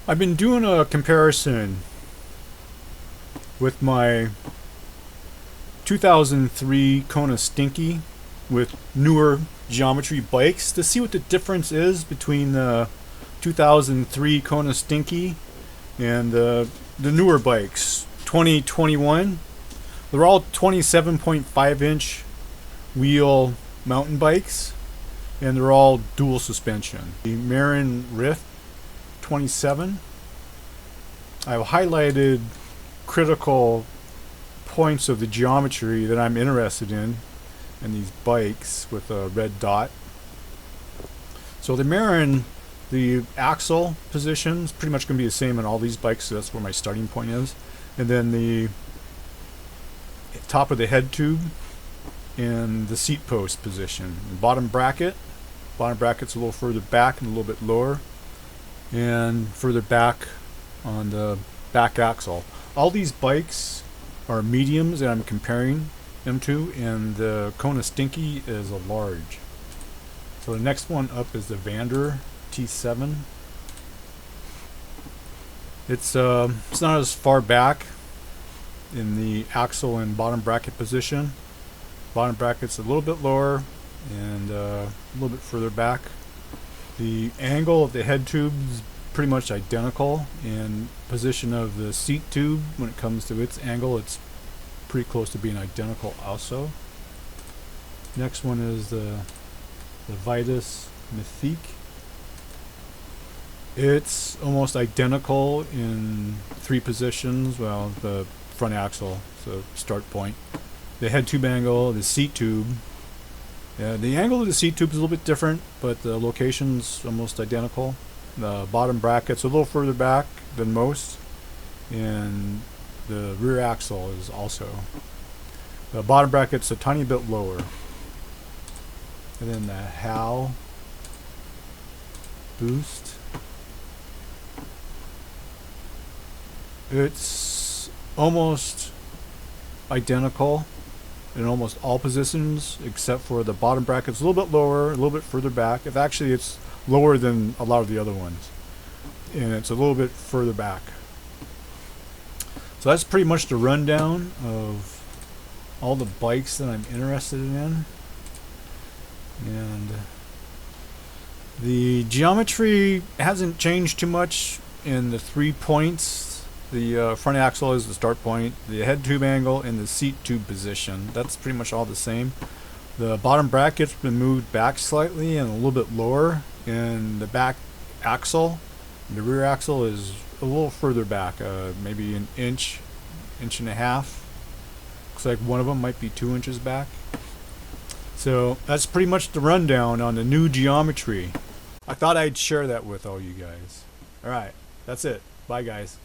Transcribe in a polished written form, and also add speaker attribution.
Speaker 1: I've been doing a comparison with my 2003 Kona Stinky with newer geometry bikes to see what the difference is between the 2003 Kona Stinky and the newer bikes 2021. They're all 27.5 inch wheel mountain bikes and they're all dual suspension. The Marin Rift 27, I've highlighted critical points of the geometry that I'm interested in these bikes with a red dot. So the Marin, the axle position is pretty much going to be the same in all these bikes, so that's where my starting point is. And then the top of the head tube and the seat post position. The bottom bracket's a little further back and a little bit lower, and further back on the back axle. All these bikes are mediums that I'm comparing them to, and the Kona Stinky is a large. So the next one up is the Vander T7. It's not as far back in the axle and bottom bracket position. Bottom bracket's a little bit lower and a little bit further back. The angle of the head tube is pretty much identical, and position of the seat tube when it comes to its angle, it's pretty close to being identical also. Next one is the Vitus Mythique. It's almost identical in three positions. Well, the front axle, so start point, the head tube angle, the seat tube. The angle of the seat tube is a little bit different, but the location's almost identical. The bottom bracket's a little further back than most, and the rear axle is also. The bottom bracket's a tiny bit lower. And then the Hal Boost. It's almost identical in almost all positions except for the bottom bracket's a little bit lower, a little bit further back. If actually it's lower than a lot of the other ones, and it's a little bit further back. So that's pretty much the rundown of all the bikes that I'm interested in. And the geometry hasn't changed too much in the 3 points. The front axle is the start point, the head tube angle, and the seat tube position. That's pretty much all the same. The bottom bracket's been moved back slightly and a little bit lower, and the back axle, the rear axle is a little further back, maybe an inch and a half. Looks like one of them might be 2 inches back. So that's pretty much the rundown on the new geometry. I thought I'd share that with all you guys. Alright, that's it. Bye guys.